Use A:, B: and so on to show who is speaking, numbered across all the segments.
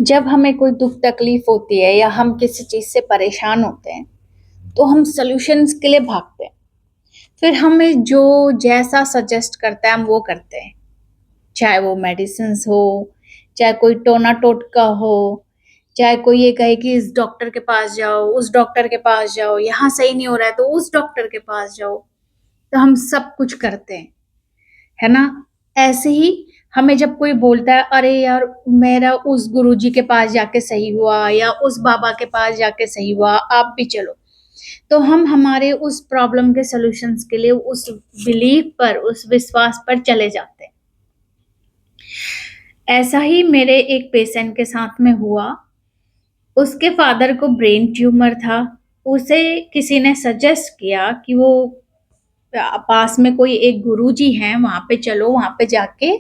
A: जब हमें कोई दुख तकलीफ होती है या हम किसी चीज से परेशान होते हैं तो हम सॉल्यूशंस के लिए भागते हैं। फिर हमें जो जैसा सजेस्ट करता है हम वो करते हैं, चाहे वो मेडिसिन हो, चाहे कोई टोना टोटका हो, चाहे कोई ये कहे कि इस डॉक्टर के पास जाओ, उस डॉक्टर के पास जाओ, यहाँ सही नहीं हो रहा है तो उस डॉक्टर के पास जाओ। तो हम सब कुछ करते हैं, है ना? ऐसे ही हमें जब कोई बोलता है अरे यार मेरा उस गुरुजी के पास जाके सही हुआ या उस बाबा के पास जाके सही हुआ, आप भी चलो। तो हम हमारे उस प्रॉब्लम के सॉल्यूशंस के लिए उस बिलीफ पर, उस विश्वास पर चले जाते हैं। ऐसा ही मेरे एक पेशेंट के साथ में हुआ। उसके फादर को ब्रेन ट्यूमर था। उसे किसी ने सजेस्ट किया कि वो पास में कोई एक गुरुजी हैं, वहां पे चलो, वहां पे जाके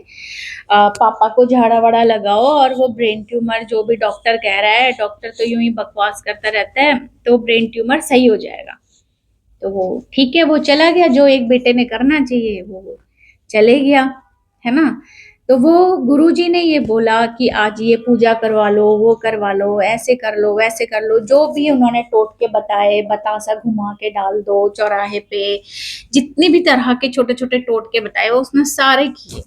A: पापा को झाड़ा वाड़ा लगाओ और वो ब्रेन ट्यूमर जो भी डॉक्टर कह रहा है, डॉक्टर तो यूं ही बकवास करता रहता है, तो ब्रेन ट्यूमर सही हो जाएगा। तो वो ठीक है, वो चला गया, जो एक बेटे ने करना चाहिए वो चले गया, है ना? तो वो गुरुजी ने ये बोला कि आज ये पूजा करवा लो, वो करवा लो, ऐसे कर लो, वैसे कर लो, जो भी उन्होंने टोटके बताए, बतासा घुमा के डाल दो चौराहे पे, जितनी भी तरह के छोटे छोटे टोटके बताए वो उसने सारे किए,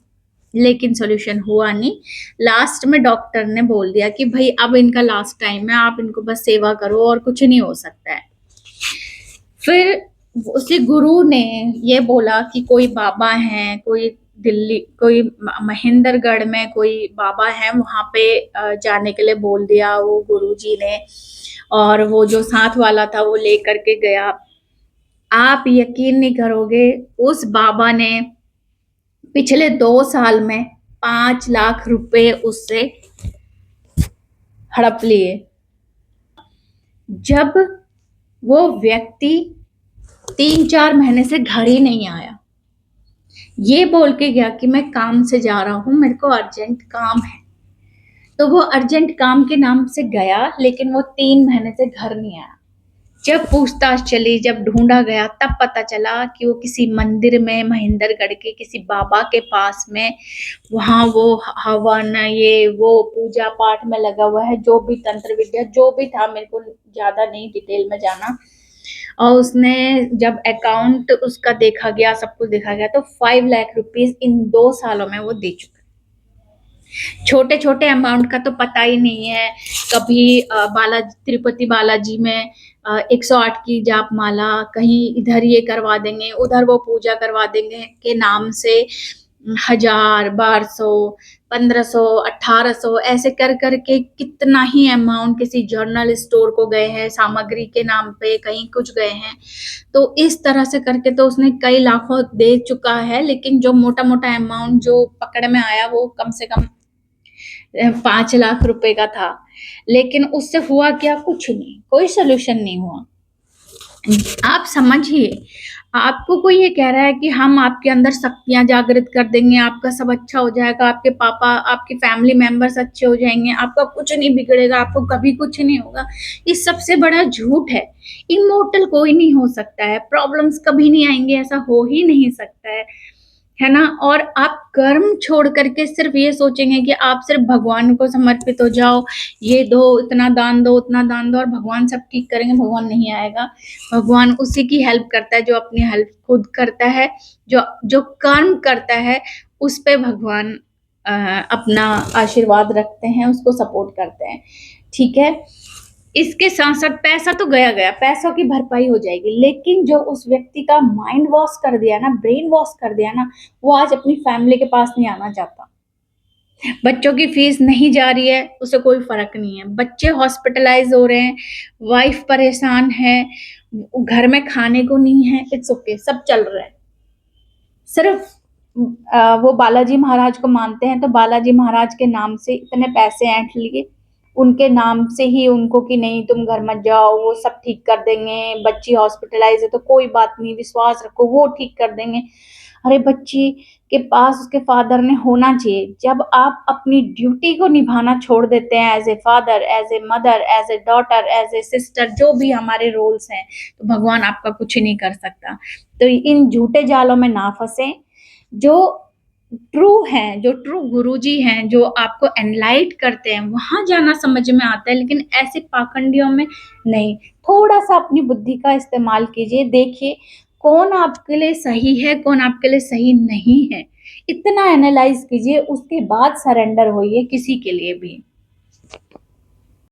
A: लेकिन सोल्यूशन हुआ नहीं। लास्ट में डॉक्टर ने बोल दिया कि भाई अब इनका लास्ट टाइम है, आप इनको बस सेवा करो और कुछ नहीं हो सकता है। फिर उसी गुरु ने ये बोला कि कोई बाबा हैं, कोई दिल्ली, कोई महेंद्रगढ़ में कोई बाबा है, वहां पे जाने के लिए बोल दिया वो गुरुजी ने। और वो जो साथ वाला था वो लेकर के गया। आप यकीन नहीं करोगे, उस बाबा ने पिछले 2 साल में 5 लाख रुपए उससे हड़प लिए। जब वो व्यक्ति 3-4 महीने से घर ही नहीं आया, ये बोल के गया कि मैं काम से जा रहा हूं, मेरे को अर्जेंट काम है। तो वो अर्जेंट काम के नाम से गया, लेकिन वो 3 महीने से घर नहीं आया। जब पूछताछ चली, जब ढूंढा गया, तब पता चला कि वो किसी मंदिर में, महेंद्रगढ़ के किसी बाबा के पास में, वहां वो हवन, ये वो पूजा पाठ में लगा हुआ है, जो भी तंत्र विद्या जो भी था, मेरे को ज्यादा नहीं डिटेल में जाना। और उसने जब अकाउंट उसका देखा गया, सब कुछ देखा गया, तो 5 लाख रुपीज इन 2 सालों में वो दे चुका। छोटे छोटे अमाउंट का तो पता ही नहीं है। कभी बालाजी, तिरुपति बालाजी में 108 की जाप माला, कहीं इधर ये करवा देंगे, उधर वो पूजा करवा देंगे के नाम से 1000, 1200, 1500, 1800 ऐसे कर करके कितना ही अमाउंट किसी जर्नल स्टोर को गए हैं, सामग्री के नाम पे कहीं कुछ गए हैं। तो इस तरह से करके तो उसने कई लाखों दे चुका है, लेकिन जो मोटा मोटा अमाउंट जो पकड़ में आया वो कम से कम 5 लाख रुपए का था। लेकिन उससे हुआ क्या? कुछ नहीं, कोई सोल्यूशन नहीं हुआ। आप समझिए, आपको कोई ये कह रहा है कि हम आपके अंदर शक्तियां जागृत कर देंगे, आपका सब अच्छा हो जाएगा, आपके पापा, आपके फैमिली मेंबर्स अच्छे हो जाएंगे, आपका कुछ नहीं बिगड़ेगा, आपको कभी कुछ नहीं होगा। ये सबसे बड़ा झूठ है। इमोर्टल कोई नहीं हो सकता है, प्रॉब्लम्स कभी नहीं आएंगे, ऐसा हो ही नहीं सकता है ना? और आप कर्म छोड़ करके सिर्फ ये सोचेंगे कि आप सिर्फ भगवान को समर्पित हो जाओ, ये दो, इतना दान दो, उतना दान दो और भगवान सब ठीक करेंगे, भगवान नहीं आएगा। भगवान उसी की हेल्प करता है जो अपनी हेल्प खुद करता है, जो जो कर्म करता है उस पे भगवान अपना आशीर्वाद रखते हैं, उसको सपोर्ट करते हैं। ठीक है, इसके साथ साथ पैसा तो गया गया, पैसों की भरपाई हो जाएगी, लेकिन जो उस व्यक्ति का माइंड वॉश कर दिया ना, ब्रेन वॉश कर दिया ना, वो आज अपनी फैमिली के पास नहीं आना चाहता। बच्चों की फीस नहीं जा रही है, उसे कोई फर्क नहीं है। बच्चे हॉस्पिटलाइज हो रहे हैं, वाइफ परेशान है, घर में खाने को नहीं है, इट्स ओके, सब चल रहा है। सिर्फ वो बालाजी महाराज को मानते हैं, तो बालाजी महाराज के नाम से इतने पैसे ऐंठ लिए, उनके नाम से ही उनको कि नहीं तुम घर मत जाओ, वो सब ठीक कर देंगे, बच्ची हॉस्पिटलाइज है तो कोई बात नहीं, विश्वास रखो, वो ठीक कर देंगे। अरे बच्ची के पास उसके फादर ने होना चाहिए। जब आप अपनी ड्यूटी को निभाना छोड़ देते हैं, as a father, as a mother, as a daughter, as a sister, जो भी हमारे रोल्स हैं, तो भगवान आपका कुछ नहीं कर सकता। तो इन झूठे जालों में ना फंसे। जो ट्रू हैं, जो ट्रू गुरुजी हैं, जो आपको एनलाइट करते हैं, वहाँ जाना समझ में आता है, लेकिन ऐसे पाखंडियों में नहीं। थोड़ा-सा अपनी बुद्धि का इस्तेमाल कीजिए, देखिए कौन आपके लिए सही है, कौन आपके लिए सही नहीं है। इतना एनालाइज़ कीजिए, उसके बाद सरेंडर होइए किसी के लिए भी।